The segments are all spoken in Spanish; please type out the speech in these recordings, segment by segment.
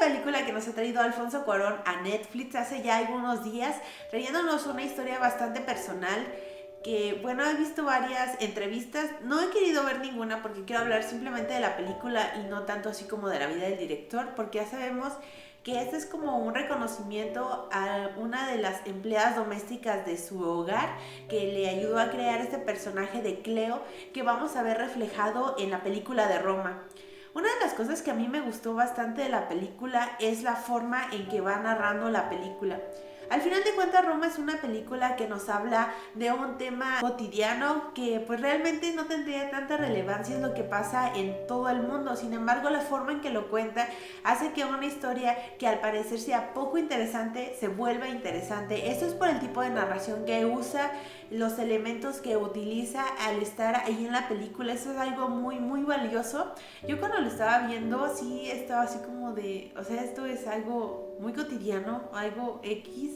película que nos ha traído Alfonso Cuarón a Netflix hace ya algunos días, trayéndonos una historia bastante personal que, bueno, he visto varias entrevistas, no he querido ver ninguna porque quiero hablar simplemente de la película y no tanto así como de la vida del director, porque ya sabemos que este es como un reconocimiento a una de las empleadas domésticas de su hogar que le ayudó a crear este personaje de Cleo que vamos a ver reflejado en la película de Roma. Una de las cosas que a mí me gustó bastante de la película es la forma en que va narrando la película. Al final de cuentas, Roma es una película que nos habla de un tema cotidiano que pues realmente no tendría tanta relevancia en lo que pasa en todo el mundo. Sin embargo, la forma en que lo cuenta hace que una historia que al parecer sea poco interesante se vuelva interesante. Esto es por el tipo de narración que usa, los elementos que utiliza al estar ahí en la película. Eso es algo muy muy valioso. Yo cuando lo estaba viendo sí estaba así como de, o sea, esto es algo muy cotidiano, algo X,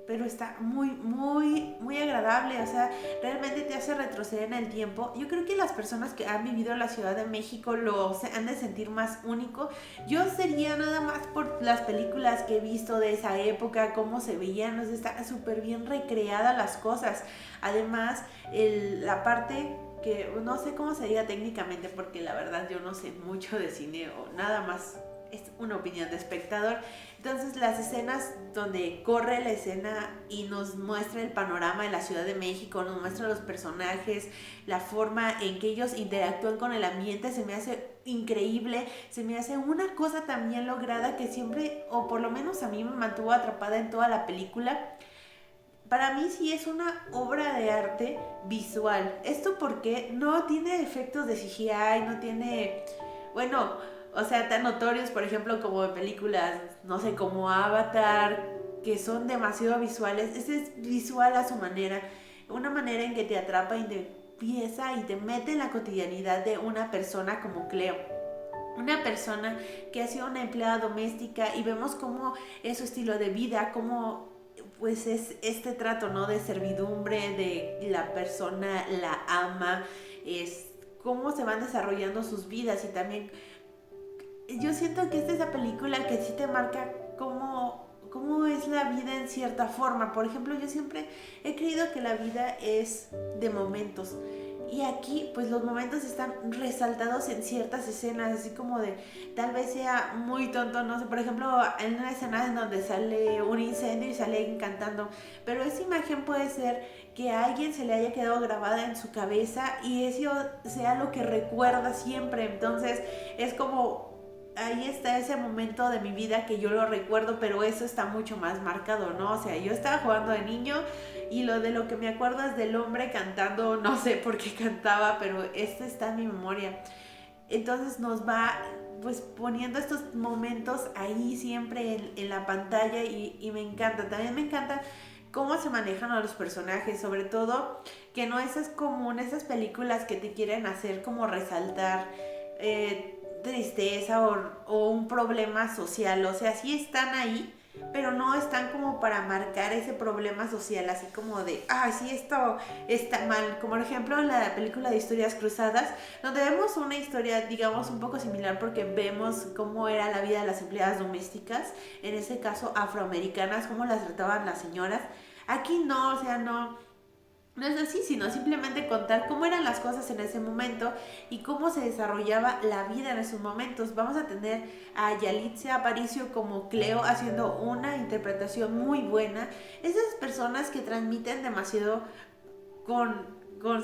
pero está muy, muy, muy agradable, o sea, realmente te hace retroceder en el tiempo. Yo creo que las personas que han vivido en la Ciudad de México lo han de sentir más único. Yo sería nada más por las películas que he visto de esa época, cómo se veían, o sea, está súper bien recreadas las cosas. Además, la parte que no sé cómo se diga técnicamente porque la verdad yo no sé mucho de cine o nada más es una opinión de espectador. Entonces las escenas donde corre la escena y nos muestra el panorama de la Ciudad de México, nos muestra los personajes, la forma en que ellos interactúan con el ambiente, se me hace increíble, se me hace una cosa tan bien lograda que siempre, o por lo menos a mí me mantuvo atrapada en toda la película. Para mí sí es una obra de arte visual. Esto porque no tiene efectos de CGI, no tiene, bueno, o sea, tan notorios, por ejemplo, como en películas, no sé, como Avatar, que son demasiado visuales. Ese es visual a su manera, una manera en que te atrapa y te empieza y te mete en la cotidianidad de una persona como Cleo. Una persona que ha sido una empleada doméstica y vemos cómo es su estilo de vida, cómo pues es este trato, ¿no? De servidumbre, de la persona la ama, es cómo se van desarrollando sus vidas y también yo siento que esta es la película que sí te marca cómo es la vida en cierta forma. Por ejemplo, yo siempre he creído que la vida es de momentos. Y aquí, pues los momentos están resaltados en ciertas escenas, así como de, tal vez sea muy tonto, no sé, por ejemplo, en una escena en donde sale un incendio y sale alguien cantando, pero esa imagen puede ser que a alguien se le haya quedado grabada en su cabeza y eso sea lo que recuerda siempre. Entonces, es como ahí está ese momento de mi vida que yo lo recuerdo, pero eso está mucho más marcado, ¿no? O sea, yo estaba jugando de niño y lo de lo que me acuerdo es del hombre cantando, no sé por qué cantaba, pero esto está en mi memoria. Entonces nos va pues poniendo estos momentos ahí siempre en la pantalla y me encanta. También me encanta cómo se manejan a los personajes, sobre todo que no es como en esas películas que te quieren hacer como resaltar tristeza o un problema social, o sea, sí están ahí, pero no están como para marcar ese problema social, así como de, ay, sí, esto está mal, como por ejemplo en la película de Historias Cruzadas, donde vemos una historia, digamos, un poco similar porque vemos cómo era la vida de las empleadas domésticas, en ese caso afroamericanas, cómo las trataban las señoras. Aquí no, o sea, no es así, sino simplemente contar cómo eran las cosas en ese momento y cómo se desarrollaba la vida en esos momentos. Vamos a tener a Yalitza Aparicio como Cleo haciendo una interpretación muy buena. Esas personas que transmiten demasiado con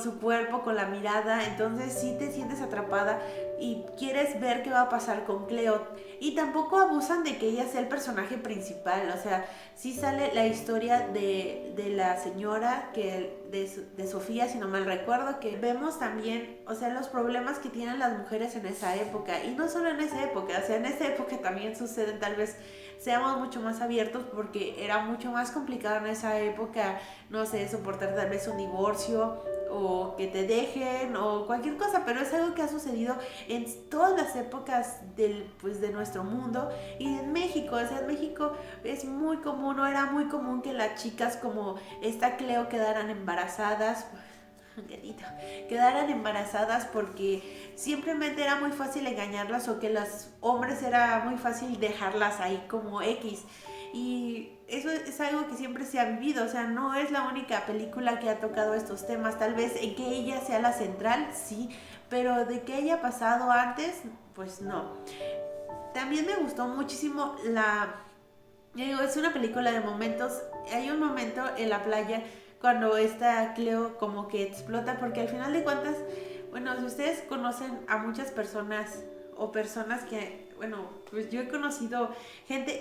su cuerpo, con la mirada, entonces sí te sientes atrapada y quieres ver qué va a pasar con Cleo. Y tampoco abusan de que ella sea el personaje principal, o sea, sí sale la historia de la señora, de Sofía, si no mal recuerdo, que vemos también, o sea, los problemas que tienen las mujeres en esa época, y no solo en esa época, o sea, en esa época también suceden, tal vez seamos mucho más abiertos porque era mucho más complicado en esa época, no sé, soportar tal vez un divorcio o que te dejen o cualquier cosa, pero es algo que ha sucedido en todas las épocas pues, de nuestro mundo y en México, o sea, en México es muy común, o era muy común que las chicas como esta Cleo quedaran embarazadas. gatito, quedaran embarazadas porque simplemente era muy fácil engañarlas o que los hombres era muy fácil dejarlas ahí como X. Y eso es algo que siempre se ha vivido, o sea, no es la única película que ha tocado estos temas, tal vez en que ella sea la central, sí, pero de que haya pasado antes, pues no. También me gustó muchísimo yo digo, es una película de momentos. Hay un momento en la playa cuando esta Cleo como que explota, porque al final de cuentas, bueno, si ustedes conocen a muchas personas o personas que, bueno, pues yo he conocido gente,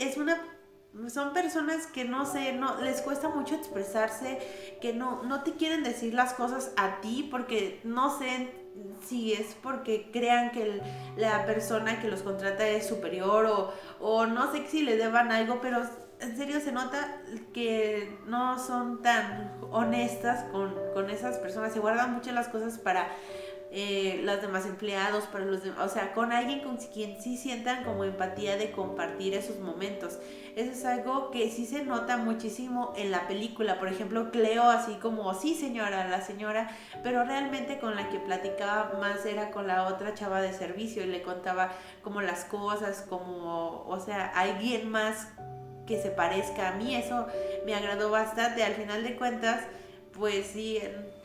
son personas que no sé, no les cuesta mucho expresarse, que no te quieren decir las cosas a ti porque no sé si es porque crean que la persona que los contrata es superior o no sé si le deban algo, pero en serio se nota que no son tan honestas con esas personas, se guardan mucho las cosas para los demás empleados, para los demás, o sea, con alguien con quien sí sientan como empatía de compartir esos momentos. Eso es algo que sí se nota muchísimo en la película. Por ejemplo, Cleo así como, sí señora, la señora, pero realmente con la que platicaba más era con la otra chava de servicio y le contaba como las cosas, como, o sea, alguien más que se parezca a mí. Eso me agradó bastante. Al final de cuentas, pues sí,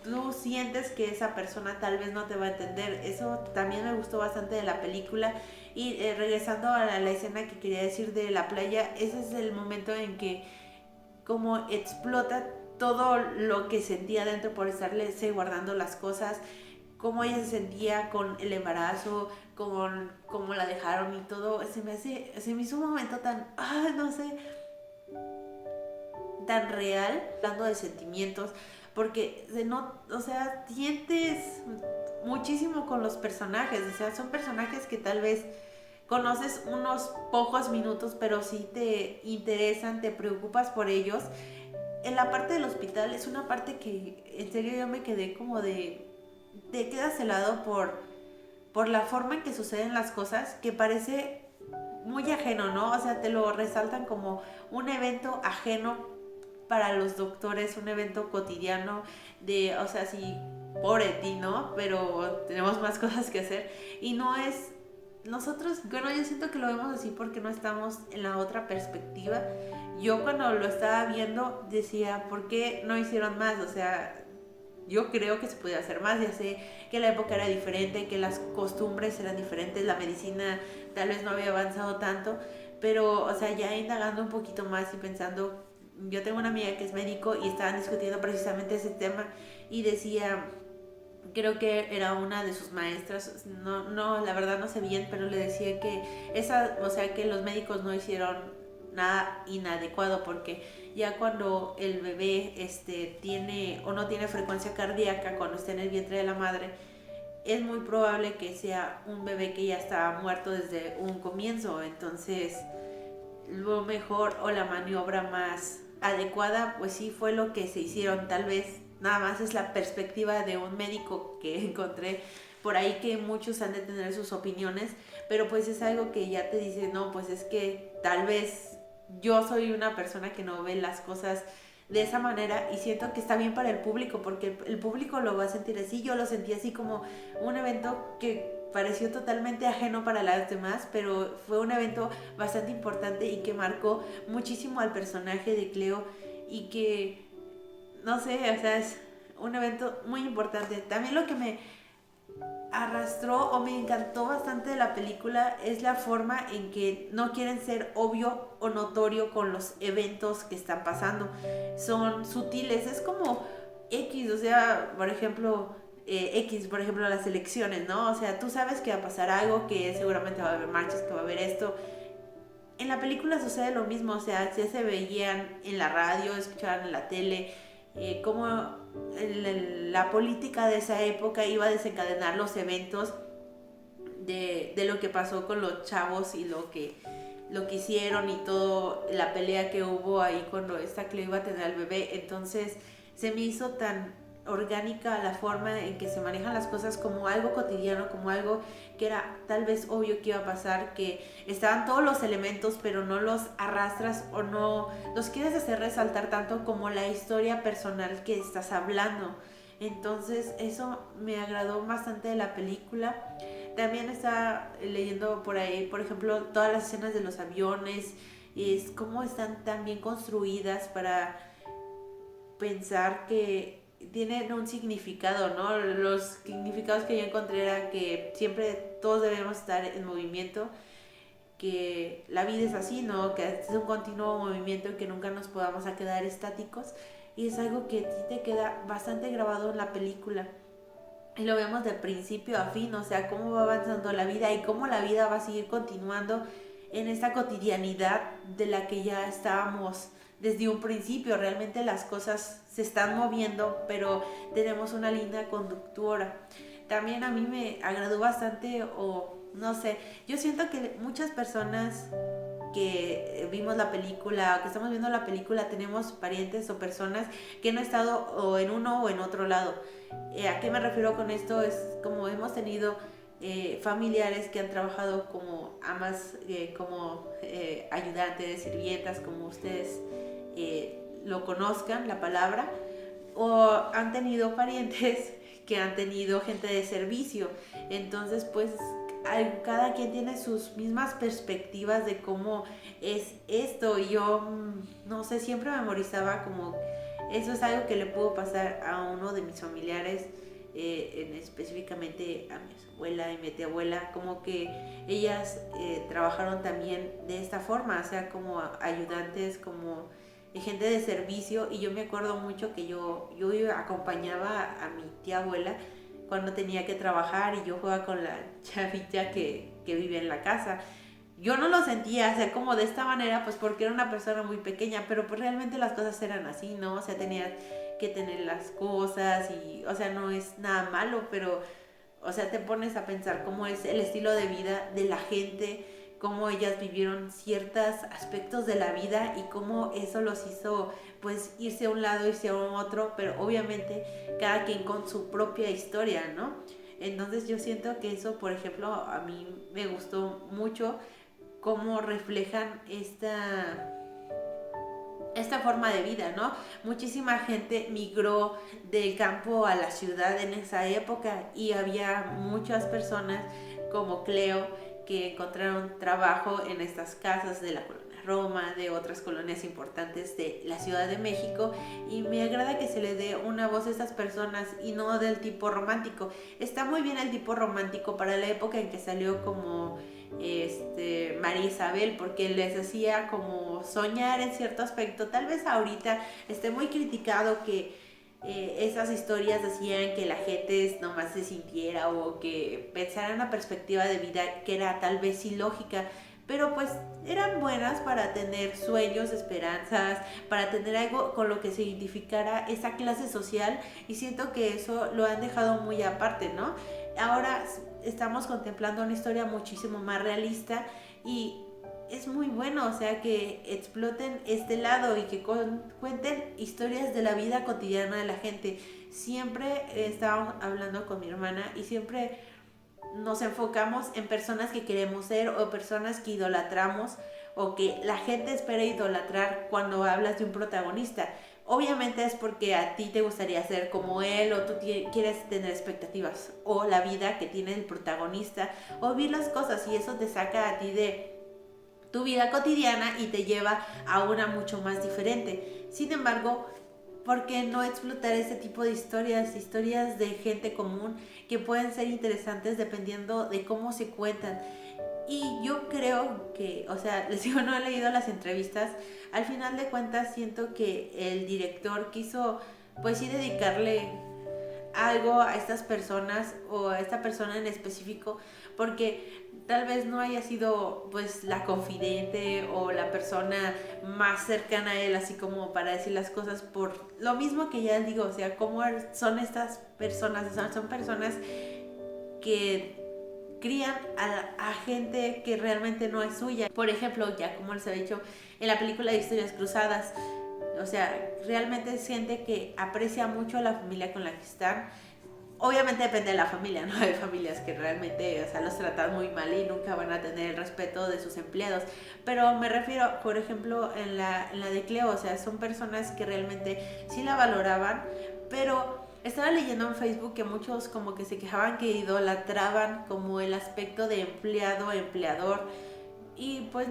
tú sientes que esa persona tal vez no te va a entender. Eso también me gustó bastante de la película. Y regresando a la escena que quería decir de la playa, ese es el momento en que como explota todo lo que sentía dentro por estarle guardando las cosas, cómo ella se sentía con el embarazo, con cómo la dejaron y todo. Se me hizo un momento tan, no sé, tan real, hablando de sentimientos, porque o sea, sientes muchísimo con los personajes, o sea, son personajes que tal vez conoces unos pocos minutos, pero sí te interesan, te preocupas por ellos. En la parte del hospital es una parte que en serio yo me quedé como te quedas helado por la forma en que suceden las cosas, que parece muy ajeno, ¿no? O sea, te lo resaltan como un evento ajeno para los doctores, un evento cotidiano o sea, sí, pobre ti, ¿no? Pero tenemos más cosas que hacer y no es nosotros, bueno, yo siento que lo vemos así porque no estamos en la otra perspectiva. Yo cuando lo estaba viendo decía, ¿por qué no hicieron más? O sea, yo creo que se podía hacer más. Ya sé que la época era diferente, que las costumbres eran diferentes, la medicina tal vez no había avanzado tanto, pero, o sea, ya indagando un poquito más y pensando, yo tengo una amiga que es médico y estaban discutiendo precisamente ese tema y decía, creo que era una de sus maestras, no, la verdad no sé bien, pero le decía que o sea, que los médicos no hicieron nada inadecuado porque ya cuando el bebé tiene o no tiene frecuencia cardíaca cuando está en el vientre de la madre, es muy probable que sea un bebé que ya estaba muerto desde un comienzo. Entonces, lo mejor o la maniobra más adecuada, pues sí fue lo que se hicieron. Tal vez nada más es la perspectiva de un médico que encontré por ahí, que muchos han de tener sus opiniones, pero pues es algo que ya te dice, no, pues es que tal vez yo soy una persona que no ve las cosas de esa manera y siento que está bien para el público porque el público lo va a sentir así. Yo lo sentí así como un evento que pareció totalmente ajeno para las demás, pero fue un evento bastante importante y que marcó muchísimo al personaje de Cleo y que, no sé, o sea, es un evento muy importante. También lo que me arrastró o me encantó bastante de la película es la forma en que no quieren ser obvio o notorio con los eventos que están pasando. Son sutiles, es como X, o sea, por ejemplo, por ejemplo, las elecciones, ¿no? O sea, tú sabes que va a pasar algo, que seguramente va a haber marchas, que va a haber esto. En la película sucede lo mismo, o sea, ya se veían en la radio, escuchaban en la tele, cómo la política de esa época iba a desencadenar los eventos de lo que pasó con los chavos y lo que hicieron y todo, la pelea que hubo ahí cuando esta Cleo iba a tener al bebé. Entonces se me hizo tan orgánica la forma en que se manejan las cosas, como algo cotidiano, como algo que era tal vez obvio que iba a pasar, que estaban todos los elementos pero no los arrastras o no los quieres hacer resaltar tanto como la historia personal que estás hablando. Entonces eso me agradó bastante de la película. También estaba leyendo por ahí, por ejemplo, todas las escenas de los aviones, es cómo están tan bien construidas para pensar que tienen un significado, ¿no? Los significados que yo encontré era que siempre todos debemos estar en movimiento, que la vida es así, ¿no? Que es un continuo movimiento y que nunca nos podamos a quedar estáticos. Y es algo que sí te queda bastante grabado en la película. Y lo vemos de principio a fin, o sea, cómo va avanzando la vida y cómo la vida va a seguir continuando en esta cotidianidad de la que ya estábamos desde un principio. Realmente las cosas se están moviendo, pero tenemos una línea conductora. También a mí me agradó bastante, o no sé, yo siento que muchas personas que vimos la película, que estamos viendo la película, tenemos parientes o personas que no han estado o en uno o en otro lado. ¿A qué me refiero con esto? Es como hemos tenido familiares que han trabajado como amas, como ayudantes, sirvientas, como ustedes lo conozcan, la palabra, o han tenido parientes que han tenido gente de servicio. Entonces, pues cada quien tiene sus mismas perspectivas de cómo es esto. Y yo, no sé, siempre memorizaba como eso es algo que le pudo pasar a uno de mis familiares, específicamente a mi abuela y mi tía abuela, como que ellas trabajaron también de esta forma, o sea, como ayudantes, como gente de servicio. Y yo me acuerdo mucho que yo acompañaba a mi tía abuela cuando tenía que trabajar y yo jugaba con la chavita que vivía en la casa. Yo no lo sentía, o sea, como de esta manera, pues porque era una persona muy pequeña, pero pues realmente las cosas eran así, ¿no? O sea, tenía que tener las cosas y, o sea, no es nada malo, pero, o sea, te pones a pensar cómo es el estilo de vida de la gente, cómo ellas vivieron ciertos aspectos de la vida y cómo eso los hizo, pues, irse a un lado, irse a un otro, pero obviamente cada quien con su propia historia, ¿no? Entonces yo siento que eso, por ejemplo, a mí me gustó mucho cómo reflejan esta forma de vida, ¿no? Muchísima gente migró del campo a la ciudad en esa época y había muchas personas como Cleo que encontraron trabajo en estas casas de la colonia Roma, de otras colonias importantes de la Ciudad de México, y me agrada que se le dé una voz a estas personas y no del tipo romántico. Está muy bien el tipo romántico para la época en que salió, como María Isabel, porque les hacía como soñar en cierto aspecto. Tal vez ahorita esté muy criticado que esas historias decían que la gente nomás se sintiera o que pensara en una perspectiva de vida que era tal vez ilógica, pero pues eran buenas para tener sueños, esperanzas, para tener algo con lo que se identificara esa clase social, y siento que eso lo han dejado muy aparte, ¿no? Ahora estamos contemplando una historia muchísimo más realista y es muy bueno, o sea, que exploten este lado y que cuenten historias de la vida cotidiana de la gente. Siempre estábamos hablando con mi hermana y siempre nos enfocamos en personas que queremos ser o personas que idolatramos o que la gente espera idolatrar cuando hablas de un protagonista. Obviamente es porque a ti te gustaría ser como él, o tú quieres tener expectativas, o la vida que tiene el protagonista, o vivir las cosas, y eso te saca a ti de tu vida cotidiana y te lleva a una mucho más diferente. Sin embargo, ¿por qué no explotar este tipo de historias de gente común que pueden ser interesantes dependiendo de cómo se cuentan? Y yo creo que, o sea, les digo, no he leído las entrevistas, al final de cuentas siento que el director quiso, pues sí, dedicarle algo a estas personas o a esta persona en específico, porque tal vez no haya sido pues la confidente o la persona más cercana a él, así como para decir las cosas, por lo mismo que ya digo, o sea, cómo son estas personas, o sea, son personas que crían a gente que realmente no es suya. Por ejemplo, ya como les he dicho, en la película de Historias Cruzadas, o sea, realmente siente que aprecia mucho a la familia con la que están. Obviamente depende de la familia, ¿no? Hay familias que realmente, o sea, los tratan muy mal y nunca van a tener el respeto de sus empleados. Pero me refiero, por ejemplo, en la de Cleo, o sea, son personas que realmente sí la valoraban, pero Estaba leyendo en Facebook que muchos como que se quejaban que idolatraban como el aspecto de empleado, empleador. Y pues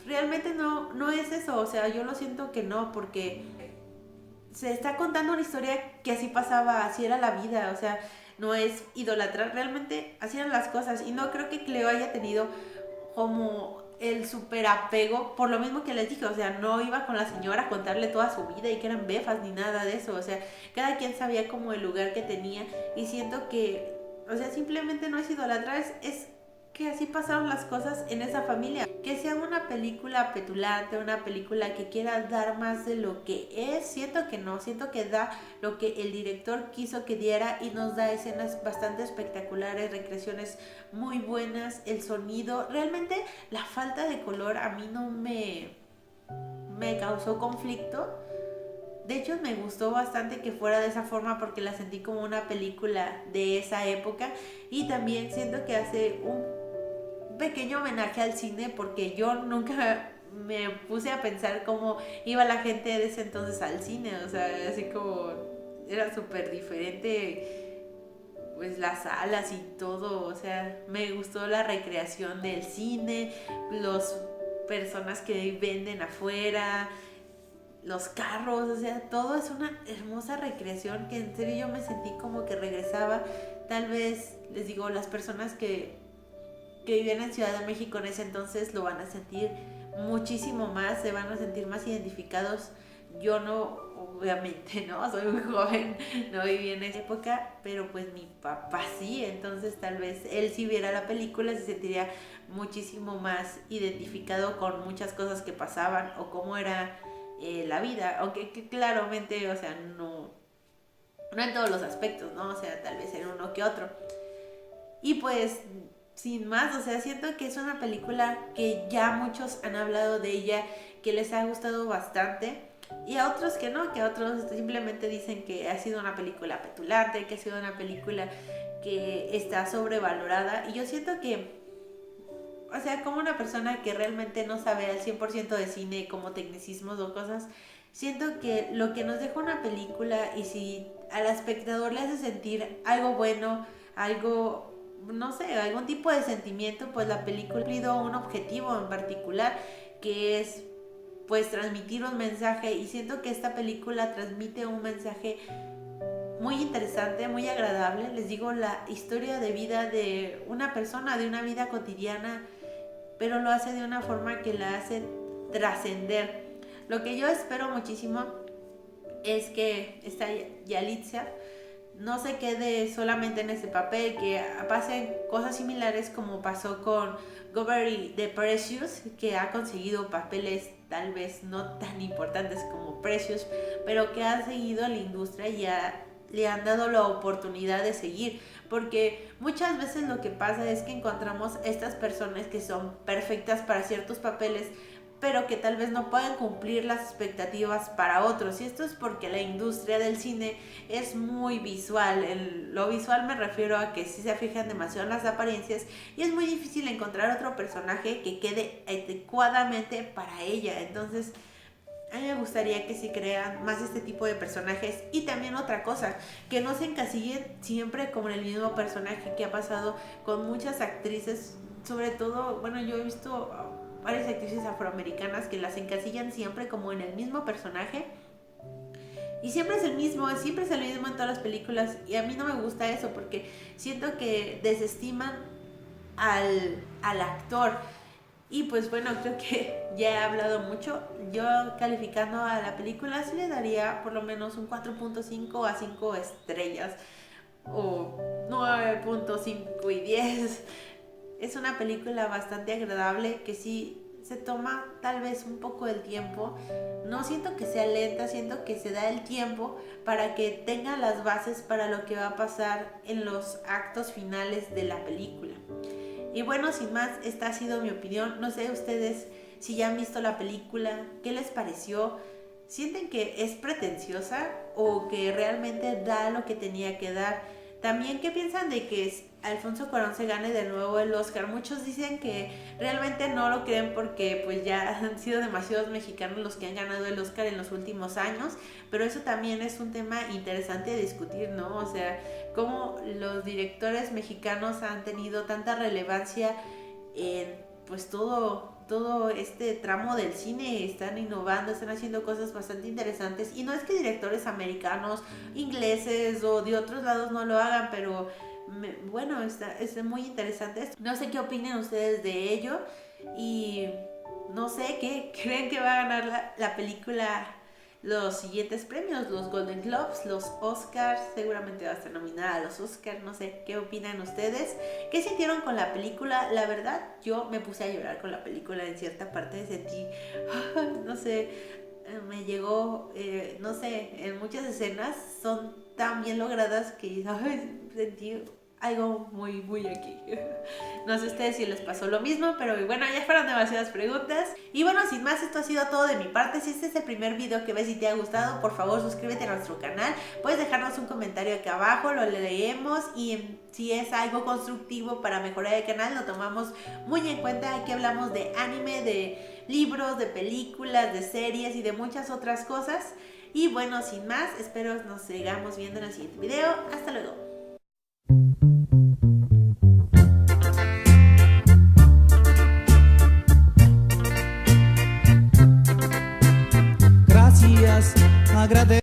realmente no es eso, o sea, yo lo siento que no, porque se está contando una historia que así pasaba, así era la vida, o sea, no es idolatrar, realmente así eran las cosas. Y no creo que Cleo haya tenido como el super apego, por lo mismo que les dije, o sea, no iba con la señora a contarle toda su vida y que eran befas ni nada de eso, o sea, cada quien sabía como el lugar que tenía. Y siento que, o sea, simplemente no es idolatrar, es que así pasaron las cosas en esa familia. Que sea una película petulante, una película que quiera dar más de lo que es, siento que no, siento que da lo que el director quiso que diera y nos da escenas bastante espectaculares, recreaciones muy buenas, el sonido, realmente la falta de color a mí no me causó conflicto. De hecho, me gustó bastante que fuera de esa forma porque la sentí como una película de esa época. Y también siento que hace un pequeño homenaje al cine porque yo nunca me puse a pensar cómo iba la gente de ese entonces al cine. O sea, así como era súper diferente pues las salas y todo. O sea, me gustó la recreación del cine, los personas que venden afuera, los carros, o sea, todo es una hermosa recreación que en serio yo me sentí como que regresaba. Tal vez, les digo, las personas que vivían en Ciudad de México en ese entonces lo van a sentir muchísimo más, se van a sentir más identificados. Yo no, obviamente, no, soy muy joven, no viví en esa época, pero pues mi papá sí, entonces tal vez él si viera la película se sentiría muchísimo más identificado con muchas cosas que pasaban o cómo era la vida, aunque que claramente, o sea, no en todos los aspectos, ¿no? O sea, tal vez en uno que otro. Y pues, sin más, o sea, siento que es una película que ya muchos han hablado de ella, que les ha gustado bastante. Y a otros que no, que a otros simplemente dicen que ha sido una película petulante, que ha sido una película que está sobrevalorada. Y yo siento que, o sea, como una persona que realmente no sabe al 100% de cine, como tecnicismos o cosas, siento que lo que nos deja una película y si al espectador le hace sentir algo bueno, algo, no sé, algún tipo de sentimiento, pues la película ha cumplido un objetivo en particular, que es pues transmitir un mensaje. Y siento que esta película transmite un mensaje muy interesante, muy agradable. Les digo, la historia de vida de una persona, de una vida cotidiana, pero lo hace de una forma que la hace trascender. Lo que yo espero muchísimo es que esta Yalitza no se quede solamente en ese papel, que pasen cosas similares como pasó con Govery de Precious, que ha conseguido papeles tal vez no tan importantes como Precious, pero que ha seguido en la industria y le han dado la oportunidad de seguir, porque muchas veces lo que pasa es que encontramos estas personas que son perfectas para ciertos papeles, pero que tal vez no puedan cumplir las expectativas para otros. Y esto es porque la industria del cine es muy visual. Lo visual me refiero a que si se fijan demasiado en las apariencias y es muy difícil encontrar otro personaje que quede adecuadamente para ella. Entonces, a mí me gustaría que se crean más este tipo de personajes. Y también otra cosa, que no se encasillen siempre como en el mismo personaje, que ha pasado con muchas actrices. Sobre todo, bueno, yo he visto varias actrices afroamericanas que las encasillan siempre como en el mismo personaje. Y siempre es el mismo en todas las películas. Y a mí no me gusta eso porque siento que desestiman al actor. Y pues bueno, creo que ya he hablado mucho. Yo calificando a la película sí le daría por lo menos un 4.5 a 5 estrellas. O 9.5 y 10. Es una película bastante agradable que sí se toma tal vez un poco el tiempo. No siento que sea lenta, siento que se da el tiempo para que tenga las bases para lo que va a pasar en los actos finales de la película. Y bueno, sin más, esta ha sido mi opinión. No sé ustedes si ya han visto la película, qué les pareció. ¿Sienten que es pretenciosa o que realmente da lo que tenía que dar? También, ¿qué piensan de que Alfonso Cuarón se gane de nuevo el Oscar. Muchos dicen que realmente no lo creen porque pues ya han sido demasiados mexicanos los que han ganado el Oscar en los últimos años, pero eso también es un tema interesante de discutir, ¿no? O sea, cómo los directores mexicanos han tenido tanta relevancia en pues todo este tramo del cine, están innovando, están haciendo cosas bastante interesantes, y no es que directores americanos, ingleses o de otros lados no lo hagan, pero bueno, es muy interesante. No sé qué opinen ustedes de ello, y no sé qué creen que va a ganar la película los siguientes premios, los Golden Globes, los Oscars. Seguramente va a estar nominada a los Oscars. No sé qué opinan ustedes, qué sintieron con la película. La verdad, yo me puse a llorar con la película. En cierta parte sentí, no sé, me llegó, no sé, en muchas escenas son tan bien logradas que sentí algo muy, muy aquí. No sé ustedes si les pasó lo mismo, pero bueno, ya fueron demasiadas preguntas. Y bueno, sin más, esto ha sido todo de mi parte. Si este es el primer video que ves y te ha gustado, por favor suscríbete a nuestro canal. Puedes dejarnos un comentario aquí abajo, lo leemos, y si es algo constructivo para mejorar el canal, lo tomamos muy en cuenta. Aquí hablamos de anime, de libros, de películas, de series y de muchas otras cosas. Y bueno, sin más, espero nos sigamos viendo en el siguiente video. Hasta luego. Gracias, agradezco.